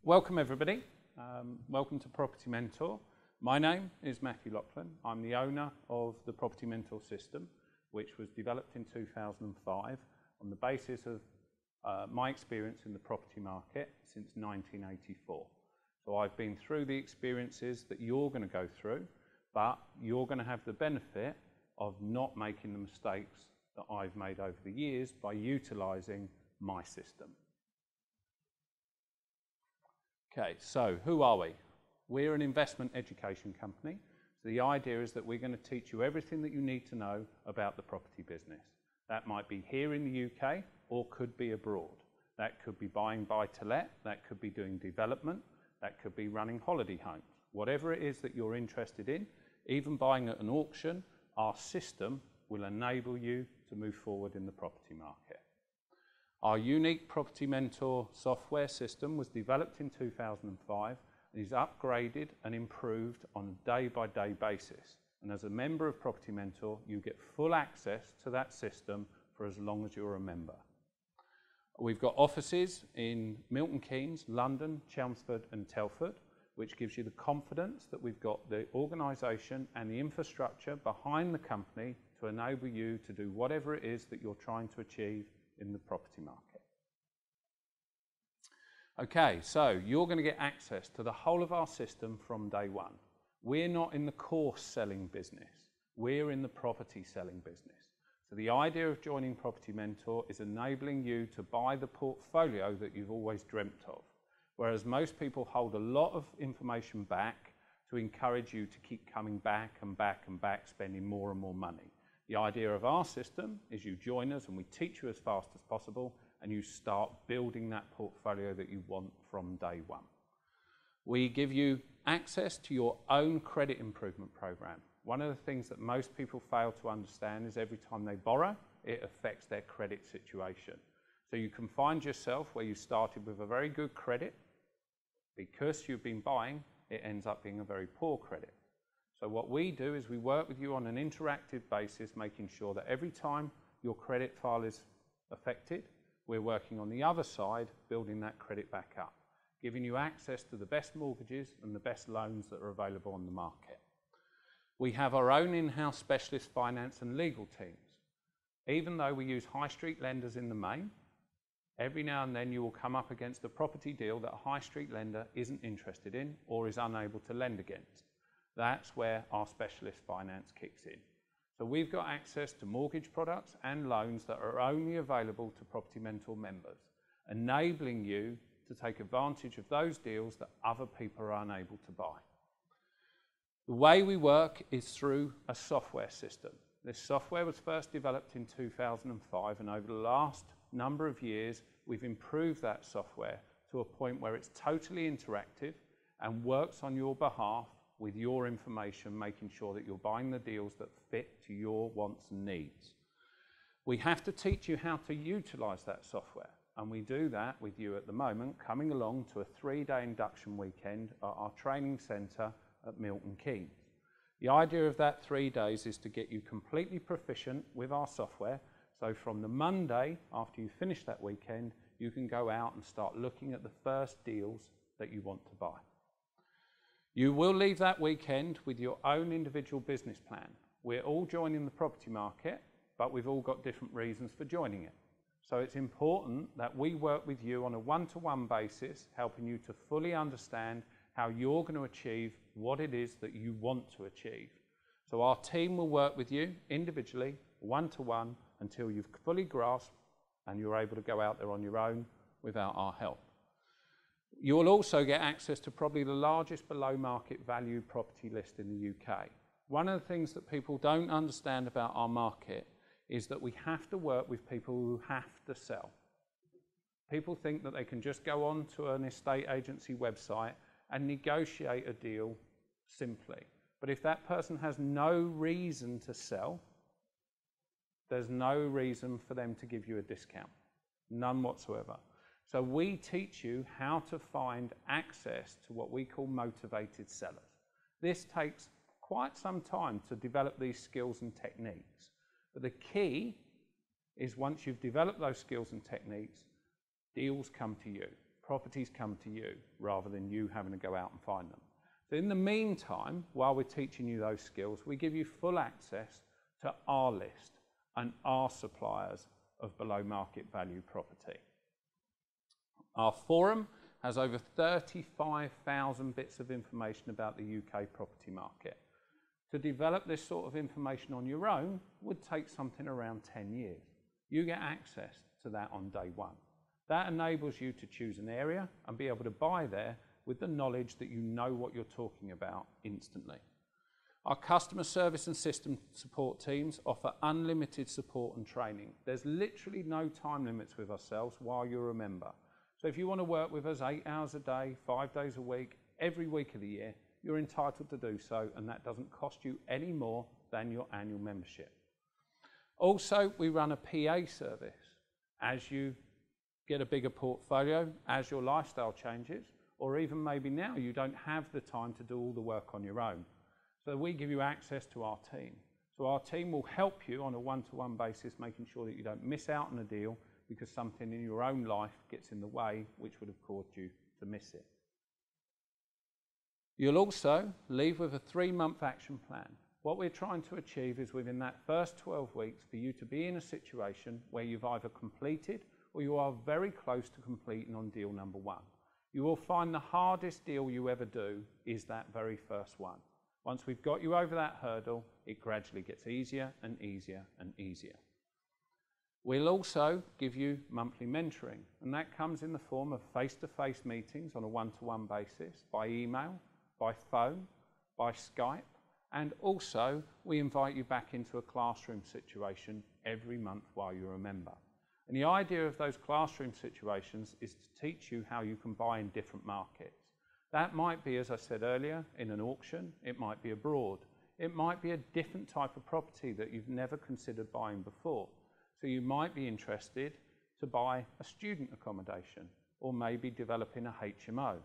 Welcome everybody, welcome to Property Mentor. My name is Matthew Loughlin. I'm the owner of the Property Mentor system, which was developed in 2005 on the basis of my experience in the property market since 1984. So I've been through the experiences that you're going to go through, but you're going to have the benefit of not making the mistakes that I've made over the years by utilising my system. Okay, so who are we? We're an investment education company. So the idea is that we're going to teach you everything that you need to know about the property business. That might be here in the UK or could be abroad. That could be buying buy-to-let, that could be doing development, that could be running holiday homes. Whatever it is that you're interested in, even buying at an auction, our system will enable you to move forward in the property market. Our unique Property Mentor software system was developed in 2005 and is upgraded and improved on a day-by-day basis. And as a member of Property Mentor, you get full access to that system for as long as you're a member. We've got offices in Milton Keynes, London, Chelmsford and Telford, which gives you the confidence that we've got the organisation and the infrastructure behind the company to enable you to do whatever it is that you're trying to achieve in the property market. Okay, so you're going to get access to the whole of our system from day one. We're not in the course selling business, we're in the property selling business. So the idea of joining Property Mentor is enabling you to buy the portfolio that you've always dreamt of. Whereas most people hold a lot of information back to encourage you to keep coming back and back and back, spending more and more money. The idea of our system is you join us and we teach you as fast as possible and you start building that portfolio that you want from day one. We give you access to your own credit improvement program. One of the things that most people fail to understand is every time they borrow, it affects their credit situation. So you can find yourself where you started with a very good credit. Because you've been buying, it ends up being a very poor credit. So what we do is we work with you on an interactive basis, making sure that every time your credit file is affected, we're working on the other side, building that credit back up, giving you access to the best mortgages and the best loans that are available on the market. We have our own in-house specialist finance and legal teams. Even though we use high street lenders in the main, every now and then you will come up against a property deal that a high street lender isn't interested in or is unable to lend against. That's where our specialist finance kicks in. So we've got access to mortgage products and loans that are only available to Property Mentor members, enabling you to take advantage of those deals that other people are unable to buy. The way we work is through a software system. This software was first developed in 2005 and over the last number of years we've improved that software to a point where it's totally interactive and works on your behalf with your information, making sure that you're buying the deals that fit to your wants and needs. We have to teach you how to utilise that software, and we do that with you at the moment, coming along to a 3-day induction weekend at our training centre at Milton Keynes. The idea of that 3 days is to get you completely proficient with our software, so from the Monday after you finish that weekend, you can go out and start looking at the first deals that you want to buy. You will leave that weekend with your own individual business plan. We're all joining the property market, but we've all got different reasons for joining it. So it's important that we work with you on a one-to-one basis, helping you to fully understand how you're going to achieve what it is that you want to achieve. So our team will work with you individually, one-to-one, until you've fully grasped and you're able to go out there on your own without our help. You'll also get access to probably the largest below market value property list in the UK. One of the things that people don't understand about our market is that we have to work with people who have to sell. People think that they can just go on to an estate agency website and negotiate a deal simply. But if that person has no reason to sell, there's no reason for them to give you a discount, none whatsoever. So we teach you how to find access to what we call motivated sellers. This takes quite some time to develop these skills and techniques. But the key is once you've developed those skills and techniques, deals come to you. Properties come to you rather than you having to go out and find them. So in the meantime, while we're teaching you those skills, we give you full access to our list and our suppliers of below market value property. Our forum has over 35,000 bits of information about the UK property market. To develop this sort of information on your own would take something around 10 years. You get access to that on day one. That enables you to choose an area and be able to buy there with the knowledge that you know what you're talking about instantly. Our customer service and system support teams offer unlimited support and training. There's literally no time limits with ourselves while you're a member. So if you want to work with us 8 hours a day, 5 days a week, every week of the year, you're entitled to do so, and that doesn't cost you any more than your annual membership. Also, we run a PA service. As you get a bigger portfolio, as your lifestyle changes, or even maybe now you don't have the time to do all the work on your own. So we give you access to our team. So our team will help you on a one-to-one basis, making sure that you don't miss out on a deal because something in your own life gets in the way, which would have caused you to miss it. You'll also leave with a 3-month action plan. What we're trying to achieve is within that first 12 weeks for you to be in a situation where you've either completed or you are very close to completing on deal number 1. You will find the hardest deal you ever do is that very first one. Once we've got you over that hurdle, it gradually gets easier and easier and easier. We'll also give you monthly mentoring, and that comes in the form of face-to-face meetings on a one-to-one basis, by email, by phone, by Skype, and also we invite you back into a classroom situation every month while you're a member. And the idea of those classroom situations is to teach you how you can buy in different markets. That might be, as I said earlier, in an auction, it might be abroad, it might be a different type of property that you've never considered buying before. So you might be interested to buy a student accommodation or maybe developing a HMO.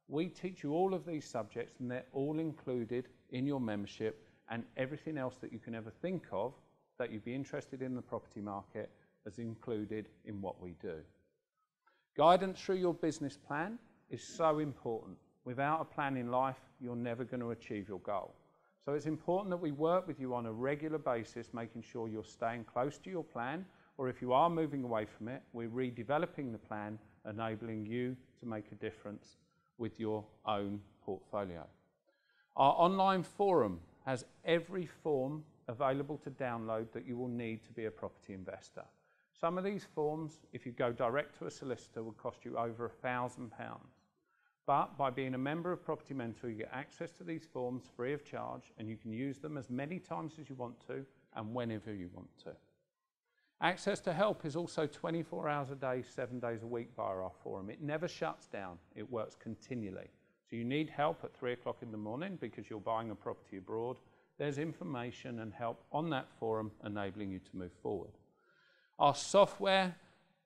We teach you all of these subjects and they're all included in your membership, and everything else that you can ever think of that you'd be interested in the property market is included in what we do. Guidance through your business plan is so important. Without a plan in life, you're never going to achieve your goal. So it's important that we work with you on a regular basis, making sure you're staying close to your plan, or if you are moving away from it, we're redeveloping the plan, enabling you to make a difference with your own portfolio. Our online forum has every form available to download that you will need to be a property investor. Some of these forms, if you go direct to a solicitor, will cost you over £1,000. But by being a member of Property Mentor, you get access to these forms free of charge, and you can use them as many times as you want to and whenever you want to. Access to help is also 24 hours a day, 7 days a week via our forum. It never shuts down, it works continually. So you need help at 3 o'clock in the morning because you're buying a property abroad. There's information and help on that forum enabling you to move forward. Our software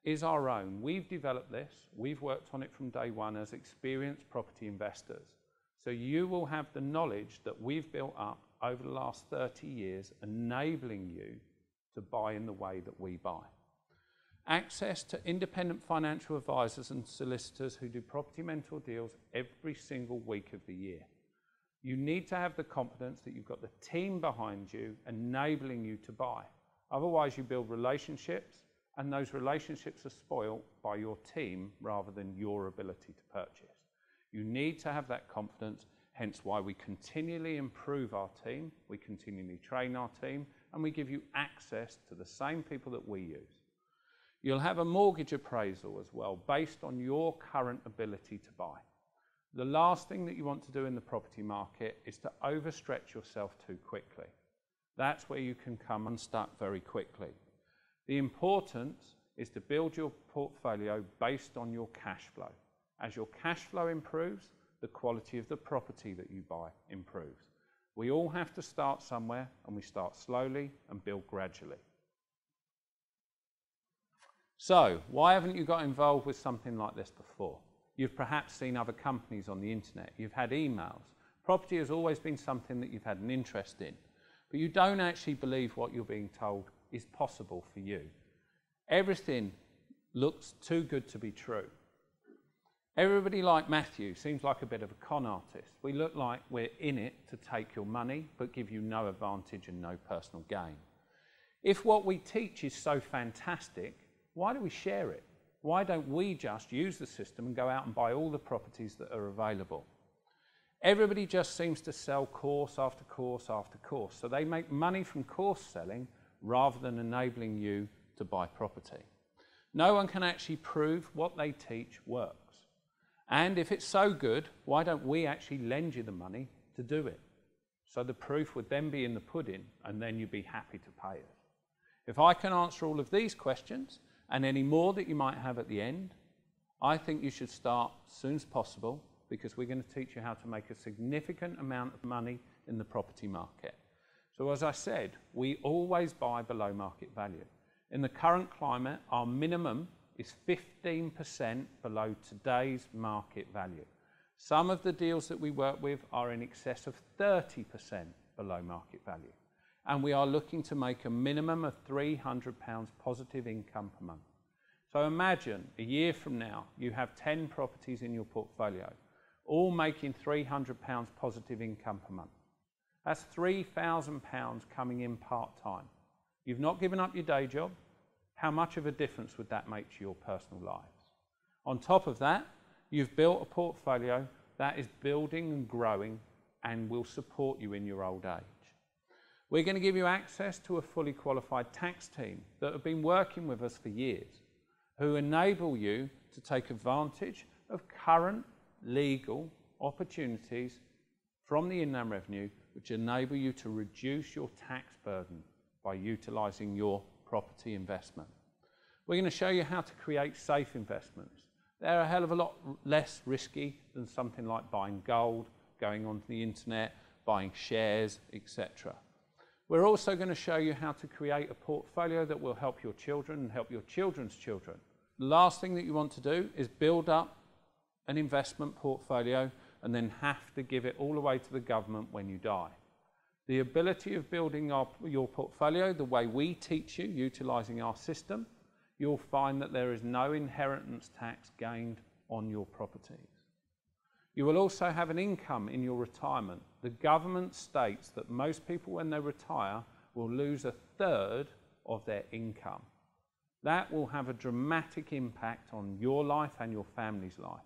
is our own. We've developed this. We've worked on it from day one as experienced property investors. So you will have the knowledge that we've built up over the last 30 years, enabling you to buy in the way that we buy. Access to independent financial advisors and solicitors who do Property Mentor deals every single week of the year. You need to have the confidence that you've got the team behind you enabling you to buy. Otherwise, you build relationships, and those relationships are spoiled by your team rather than your ability to purchase. You need to have that confidence, hence why we continually improve our team, we continually train our team, and we give you access to the same people that we use. You'll have a mortgage appraisal as well, based on your current ability to buy. The last thing that you want to do in the property market is to overstretch yourself too quickly. That's where you can come unstuck very quickly. The importance is to build your portfolio based on your cash flow. As your cash flow improves, the quality of the property that you buy improves. We all have to start somewhere, and we start slowly and build gradually. So, why haven't you got involved with something like this before? You've perhaps seen other companies on the internet. You've had emails. Property has always been something that you've had an interest in, but you don't actually believe what you're being told is possible for you. Everything looks too good to be true. Everybody like Matthew seems like a bit of a con artist. We look like we're in it to take your money, but give you no advantage and no personal gain. If what we teach is so fantastic, why do we share it? Why don't we just use the system and go out and buy all the properties that are available? Everybody just seems to sell course after course after course. So they make money from course selling rather than enabling you to buy property. No one can actually prove what they teach works. And if it's so good, why don't we actually lend you the money to do it? So the proof would then be in the pudding, and then you'd be happy to pay us. If I can answer all of these questions, and any more that you might have at the end, I think you should start as soon as possible, because we're going to teach you how to make a significant amount of money in the property market. So as I said, we always buy below market value. In the current climate, our minimum is 15% below today's market value. Some of the deals that we work with are in excess of 30% below market value. And we are looking to make a minimum of £300 positive income per month. So imagine a year from now, you have 10 properties in your portfolio, all making £300 positive income per month. That's £3,000 coming in part-time. You've not given up your day job. How much of a difference would that make to your personal lives? On top of that, you've built a portfolio that is building and growing and will support you in your old age. We're going to give you access to a fully qualified tax team that have been working with us for years, who enable you to take advantage of current legal opportunities from the Inland Revenue, which enable you to reduce your tax burden by utilising your property investment. We're going to show you how to create safe investments. They're a hell of a lot less risky than something like buying gold, going onto the internet, buying shares, etc. We're also going to show you how to create a portfolio that will help your children and help your children's children. The last thing that you want to do is build up an investment portfolio and then have to give it all away to the government when you die. The ability of building your portfolio the way we teach you, utilising our system, you'll find that there is no inheritance tax gained on your properties. You will also have an income in your retirement. The government states that most people, when they retire, will lose a third of their income. That will have a dramatic impact on your life and your family's life,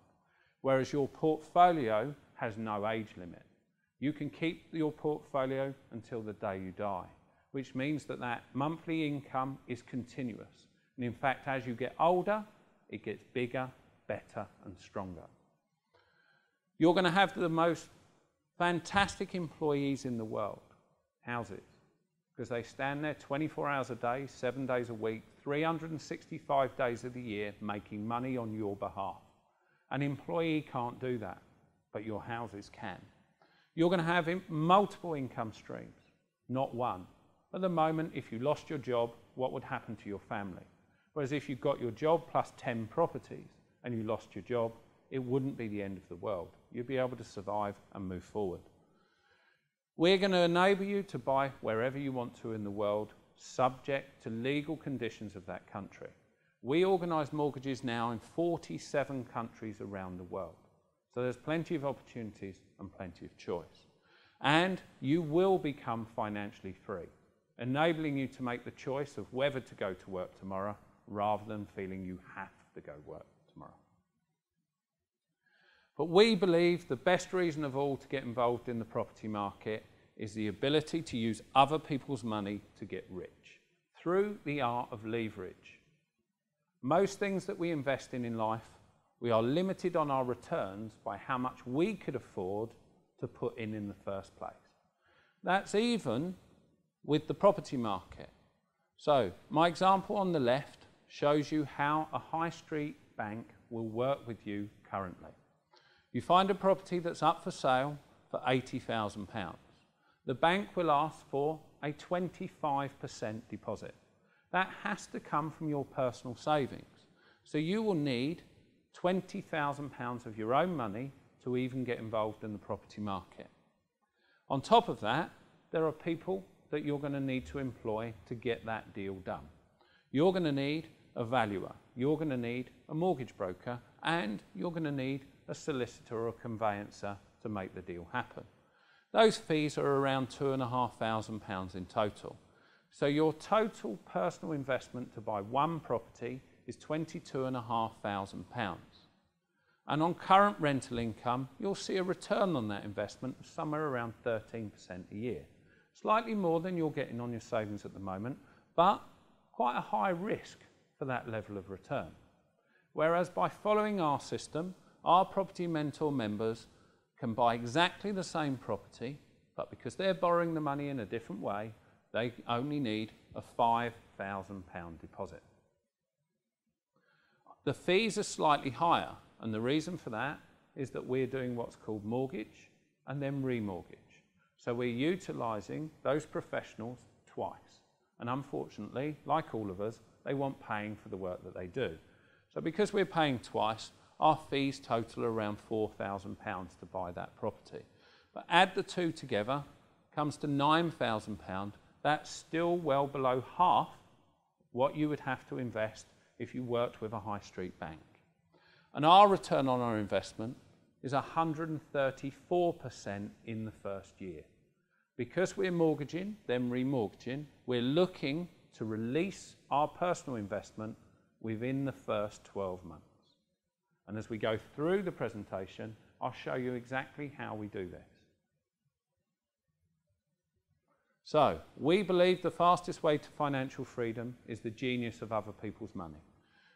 whereas your portfolio has no age limit. You can keep your portfolio until the day you die, which means that that monthly income is continuous. And in fact, as you get older, it gets bigger, better, and stronger. You're going to have the most fantastic employees in the world, houses, because they stand there 24 hours a day, 7 days a week, 365 days of the year, making money on your behalf. An employee can't do that, but your houses can. You're going to have multiple income streams, not one. At the moment, if you lost your job, what would happen to your family? Whereas if you got your job plus 10 properties and you lost your job, it wouldn't be the end of the world. You'd be able to survive and move forward. We're going to enable you to buy wherever you want to in the world, subject to legal conditions of that country. We organise mortgages now in 47 countries around the world. So there's plenty of opportunities and plenty of choice. And you will become financially free, enabling you to make the choice of whether to go to work tomorrow rather than feeling you have to go work tomorrow. But we believe the best reason of all to get involved in the property market is the ability to use other people's money to get rich through the art of leverage. Most things that we invest in life, we are limited on our returns by how much we could afford to put in the first place. That's even with the property market. So my example on the left shows you how a high street bank will work with you currently. You find a property that's up for sale for £80,000. The bank will ask for a 25% deposit. That has to come from your personal savings. So you will need £20,000 of your own money to even get involved in the property market. On top of that, there are people that you're going to need to employ to get that deal done. You're going to need a valuer, you're going to need a mortgage broker, and you're going to need a solicitor or a conveyancer to make the deal happen. Those fees are around £2,500 in total. So your total personal investment to buy one property is £22,500. And on current rental income, you'll see a return on that investment of somewhere around 13% a year. Slightly more than you're getting on your savings at the moment, but quite a high risk for that level of return. Whereas by following our system, our Property Mentor members can buy exactly the same property, but because they're borrowing the money in a different way, they only need a £5,000 deposit. The fees are slightly higher, and the reason for that is that we're doing what's called mortgage and then remortgage. So we're utilising those professionals twice. And unfortunately, like all of us, they want paying for the work that they do. So because we're paying twice, our fees total around £4,000 to buy that property. But add the two together, comes to £9,000. That's still well below half what you would have to invest if you worked with a high street bank. And our return on our investment is 134% in the first year. Because we're mortgaging, then remortgaging, we're looking to release our personal investment within the first 12 months. And as we go through the presentation, I'll show you exactly how we do this. So, we believe the fastest way to financial freedom is the genius of other people's money.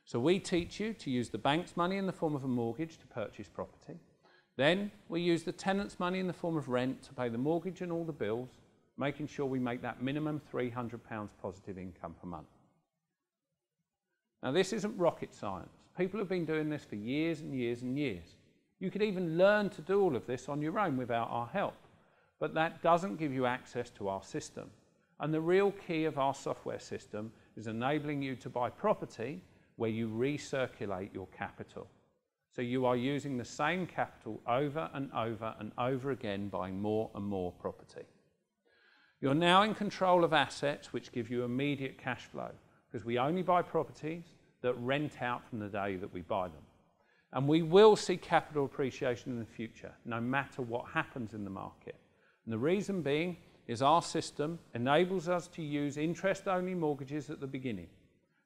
So we teach you to use the bank's money in the form of a mortgage to purchase property. Then we use the tenant's money in the form of rent to pay the mortgage and all the bills, making sure we make that minimum £300 positive income per month. Now this isn't rocket science. People have been doing this for years and years and years. You could even learn to do all of this on your own without our help. But that doesn't give you access to our system. And the real key of our software system is enabling you to buy property where you recirculate your capital. So you are using the same capital over and over and over again, buying more and more property. You're now in control of assets which give you immediate cash flow, because we only buy properties that rent out from the day that we buy them. And we will see capital appreciation in the future, no matter what happens in the market. And the reason being is our system enables us to use interest-only mortgages at the beginning.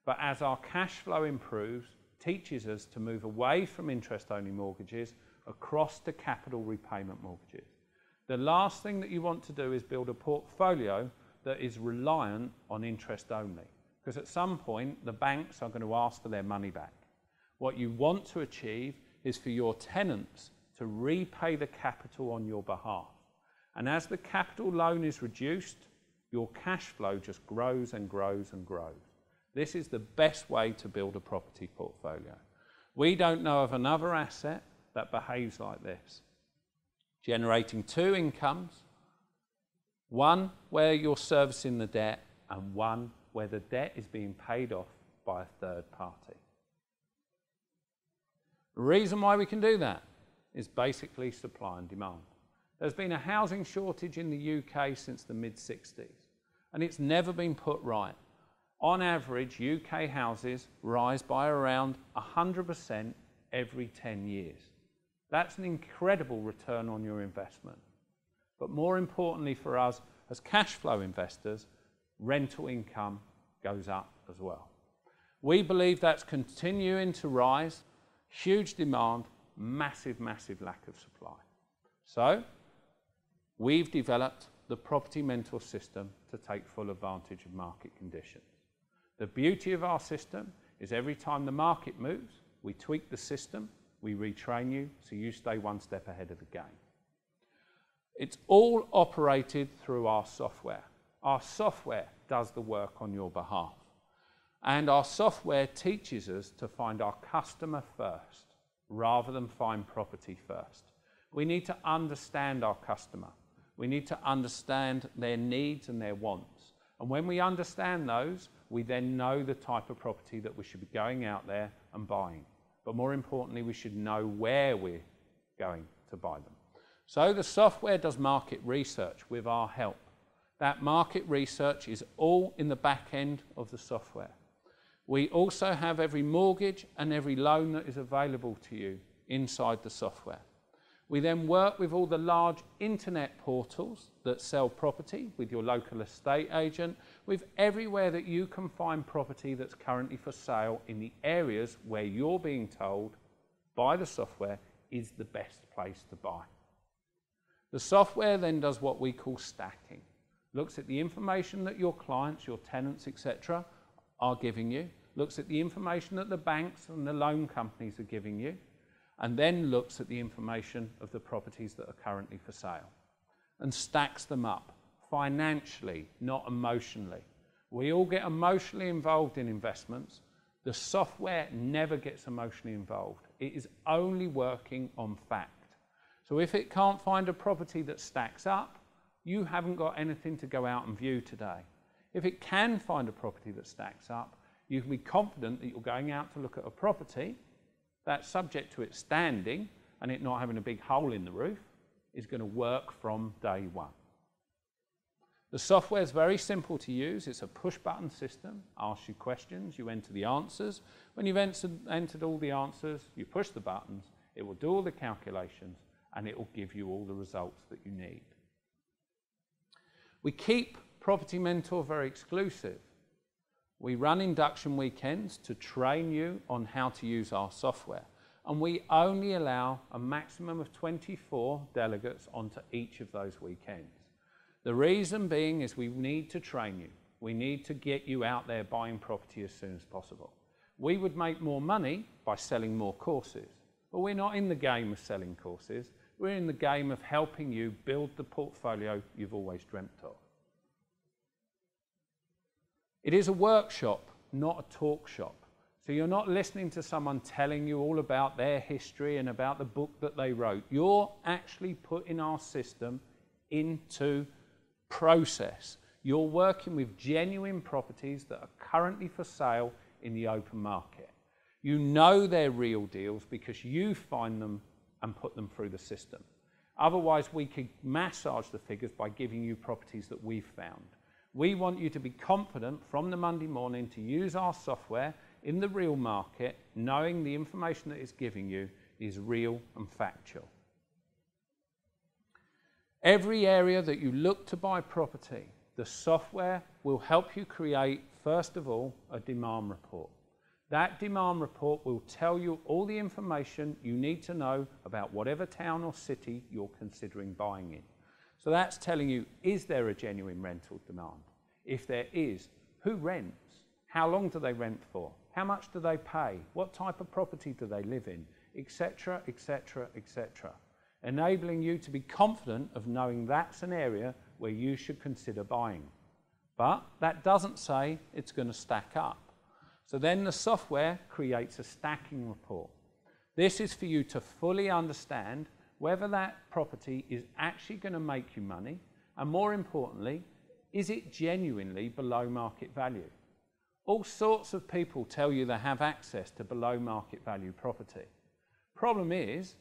But as our cash flow improves, teaches us to move away from interest-only mortgages across to capital repayment mortgages. The last thing that you want to do is build a portfolio that is reliant on interest only, because at some point the banks are going to ask for their money back. What you want to achieve is for your tenants to repay the capital on your behalf. And as the capital loan is reduced, your cash flow just grows and grows and grows. This is the best way to build a property portfolio. We don't know of another asset that behaves like this, generating two incomes, one where you're servicing the debt and one where the debt is being paid off by a third party. The reason why we can do that is basically supply and demand. There's been a housing shortage in the UK since the mid-60s, and it's never been put right. On average, UK houses rise by around 100% every 10 years. That's an incredible return on your investment. But more importantly for us as cash flow investors, rental income goes up as well. We believe that's continuing to rise, huge demand, massive, massive lack of supply. So, we've developed the Property Mentor system to take full advantage of market conditions. The beauty of our system is every time the market moves, we tweak the system, we retrain you, so you stay one step ahead of the game. It's all operated through our software. Our software does the work on your behalf. And our software teaches us to find our customer first, rather than find property first. We need to understand our customer. We need to understand their needs and their wants. And when we understand those, we then know the type of property that we should be going out there and buying. But more importantly, we should know where we're going to buy them. So the software does market research with our help. That market research is all in the back end of the software. We also have every mortgage and every loan that is available to you inside the software. We then work with all the large internet portals that sell property, with your local estate agent, with everywhere that you can find property that's currently for sale in the areas where you're being told by the software is the best place to buy. The software then does what we call stacking. Looks at the information that your clients, your tenants, etc. are giving you, looks at the information that the banks and the loan companies are giving you, and then looks at the information of the properties that are currently for sale and stacks them up financially, not emotionally. We all get emotionally involved in investments. The software never gets emotionally involved. It is only working on fact. So if it can't find a property that stacks up, you haven't got anything to go out and view today. If it can find a property that stacks up, you can be confident that you're going out to look at a property that's subject to it standing and it not having a big hole in the roof is going to work from day one. The software is very simple to use. It's a push-button system. Asks you questions, you enter the answers. When you've entered all the answers, you push the buttons, it will do all the calculations and it will give you all the results that you need. We keep Property Mentor very exclusive. We run induction weekends to train you on how to use our software, and we only allow a maximum of 24 delegates onto each of those weekends. The reason being is we need to train you. We need to get you out there buying property as soon as possible. We would make more money by selling more courses, but we're not in the game of selling courses. We're in the game of helping you build the portfolio you've always dreamt of. It is a workshop, not a talk shop. So you're not listening to someone telling you all about their history and about the book that they wrote. You're actually putting our system into process. You're working with genuine properties that are currently for sale in the open market. You know they're real deals because you find them and put them through the system. Otherwise, we could massage the figures by giving you properties that we've found. We want you to be confident from the Monday morning to use our software in the real market, knowing the information that it's giving you is real and factual. Every area that you look to buy property, the software will help you create, first of all, a demand report. That demand report will tell you all the information you need to know about whatever town or city you're considering buying in. So that's telling you, is there a genuine rental demand? If there is, who rents? How long do they rent for? How much do they pay? What type of property do they live in? Etc., etc., etc. Enabling you to be confident of knowing that's an area where you should consider buying. But that doesn't say it's going to stack up. So then the software creates a stacking report. This is for you to fully understand whether that property is actually going to make you money, and more importantly, is it genuinely below market value? All sorts of people tell you they have access to below market value property. Problem is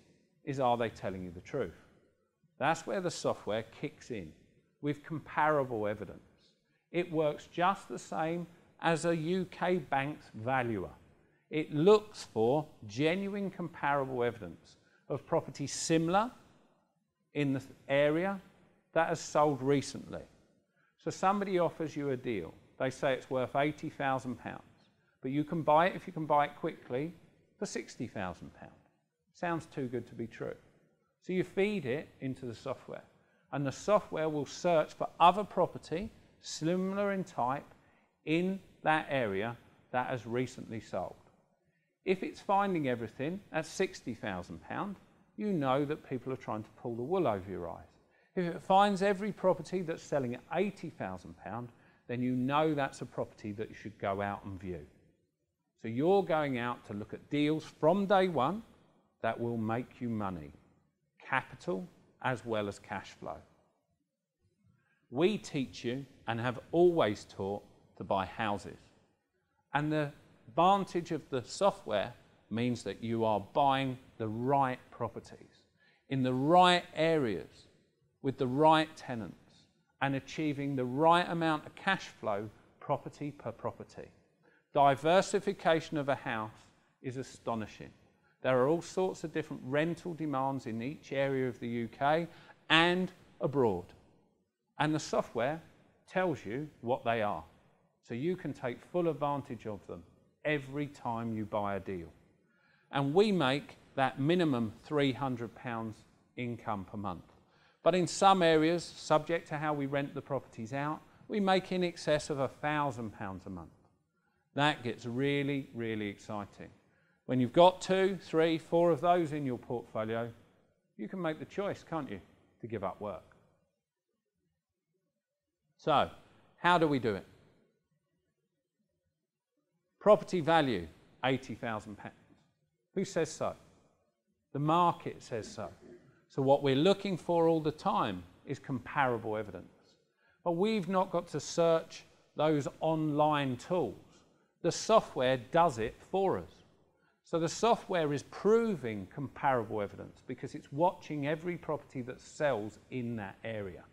are they telling you the truth? That's where the software kicks in with comparable evidence. It works just the same as a UK bank's valuer. It looks for genuine comparable evidence of property similar in the area that has sold recently. So somebody offers you a deal. They say it's worth £80,000, but you can buy it, if you can buy it quickly, for £60,000. Sounds too good to be true. So you feed it into the software, and the software will search for other property similar in type in that area that has recently sold. If it's finding everything at £60,000, you know that people are trying to pull the wool over your eyes. If it finds every property that's selling at £80,000, then you know that's a property that you should go out and view. So you're going out to look at deals from day one that will make you money, capital as well as cash flow. We teach you and have always taught to buy houses. And the advantage of the software means that you are buying the right properties in the right areas with the right tenants and achieving the right amount of cash flow property per property. Diversification of a house is astonishing. There are all sorts of different rental demands in each area of the UK and abroad. And the software tells you what they are. So you can take full advantage of them every time you buy a deal. And we make that minimum £300 income per month. But in some areas, subject to how we rent the properties out, we make in excess of £1,000 a month. That gets really, really exciting. When you've got 2, 3, 4 of those in your portfolio, you can make the choice, can't you, to give up work. So, how do we do it? Property value, £80,000. Who says so? The market says so. So what we're looking for all the time is comparable evidence. But we've not got to search those online tools. The software does it for us. So the software is proving comparable evidence because it's watching every property that sells in that area.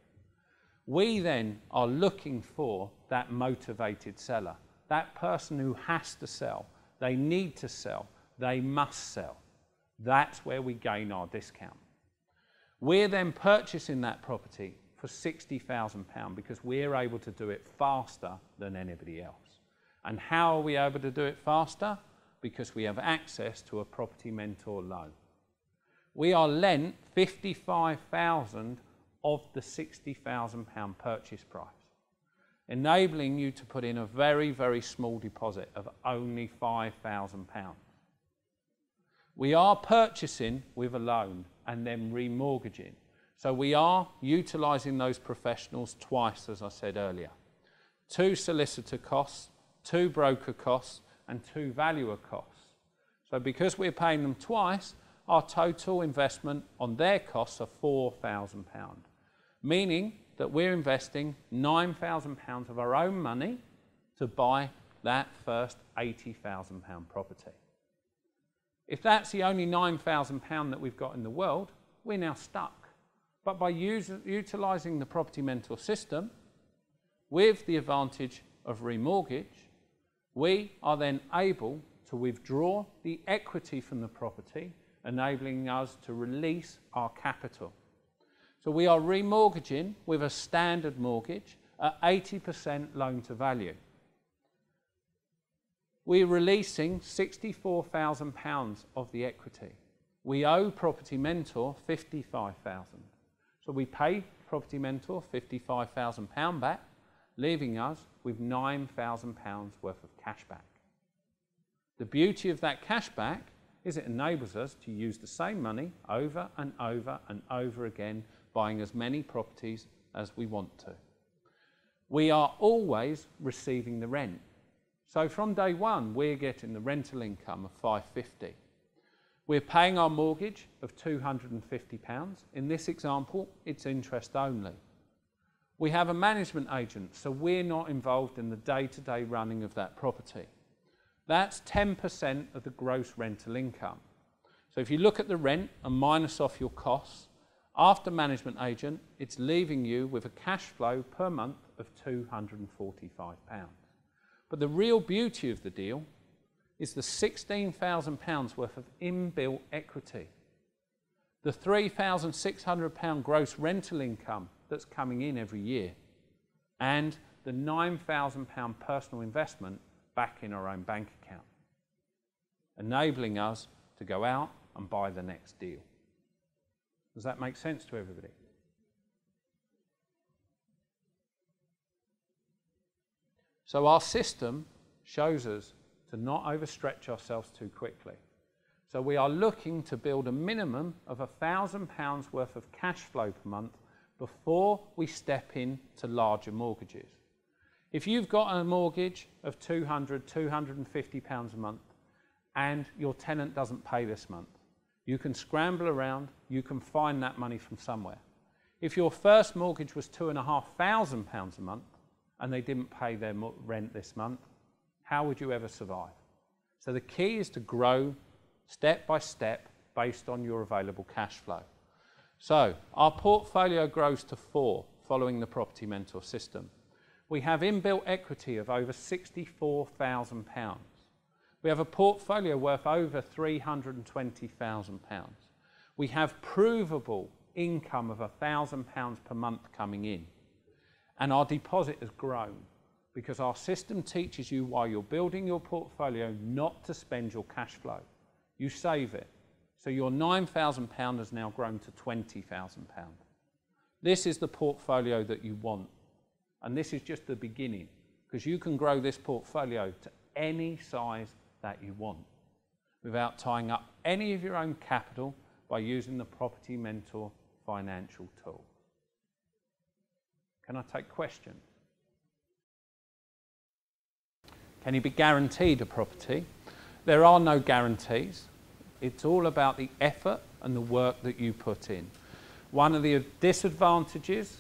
We then are looking for that motivated seller, that person who has to sell. They need to sell. They must sell. That's where we gain our discount. We're then purchasing that property for £60,000 because we're able to do it faster than anybody else. And how are we able to do it faster? Because we have access to a property mentor loan. We are lent £55,000 of the £60,000 purchase price, enabling you to put in a very, very small deposit of only £5,000. We are purchasing with a loan and then remortgaging. So we are utilising those professionals twice, as I said earlier. 2 solicitor costs, 2 broker costs, and 2 valuer costs. So because we're paying them twice, our total investment on their costs are £4,000, meaning that we're investing £9,000 of our own money to buy that first £80,000 property. If that's the only £9,000 that we've got in the world, we're now stuck. But by utilising the Property Mentor system, with the advantage of remortgage, we are then able to withdraw the equity from the property, enabling us to release our capital. So we are remortgaging with a standard mortgage at 80% loan to value. We're releasing £64,000 of the equity. We owe Property Mentor £55,000. So we pay Property Mentor £55,000 back, leaving us with £9,000 worth of cash back. The beauty of that cash back is it enables us to use the same money over and over and over again, buying as many properties as we want to. We are always receiving the rent. So from day one, we're getting the rental income of £550. We're paying our mortgage of £250. In this example, it's interest only. We have a management agent, so we're not involved in the day-to-day running of that property. That's 10% of the gross rental income. So if you look at the rent and minus off your costs, after management agent, it's leaving you with a cash flow per month of £245. But the real beauty of the deal is the £16,000 worth of inbuilt equity, the £3,600 gross rental income that's coming in every year, and the £9,000 personal investment back in our own bank account, enabling us to go out and buy the next deal. Does that make sense to everybody? So our system shows us to not overstretch ourselves too quickly. So we are looking to build a minimum of £1,000 worth of cash flow per month before we step into larger mortgages. If you've got a mortgage of £200, £250 a month and your tenant doesn't pay this month, you can scramble around, you can find that money from somewhere. If your first mortgage was £2,500 a month and they didn't pay their rent this month, how would you ever survive? So the key is to grow step by step based on your available cash flow. So our portfolio grows to 4 following the Property Mentor system. We have inbuilt equity of over £64,000. We have a portfolio worth over £320,000. We have provable income of £1,000 per month coming in. And our deposit has grown because our system teaches you while you're building your portfolio not to spend your cash flow. You save it. So your £9,000 has now grown to £20,000. This is the portfolio that you want. And this is just the beginning, because you can grow this portfolio to any size that you want without tying up any of your own capital by using the Property Mentor financial tool. Can I take questions? Can you be guaranteed a property? There are no guarantees. It's all about the effort and the work that you put in. One of the disadvantages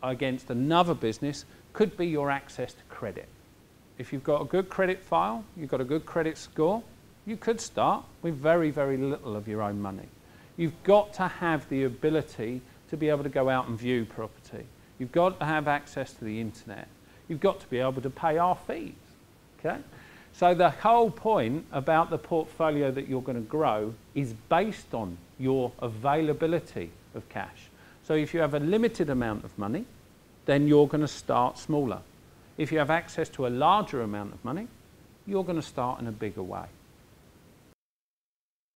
against another business could be your access to credit. If you've got a good credit file, you've got a good credit score, you could start with very, very little of your own money. You've got to have the ability to be able to go out and view property. You've got to have access to the internet. You've got to be able to pay our fees, okay? So the whole point about the portfolio that you're going to grow is based on your availability of cash. So if you have a limited amount of money, then you're going to start smaller. If you have access to a larger amount of money, you're going to start in a bigger way.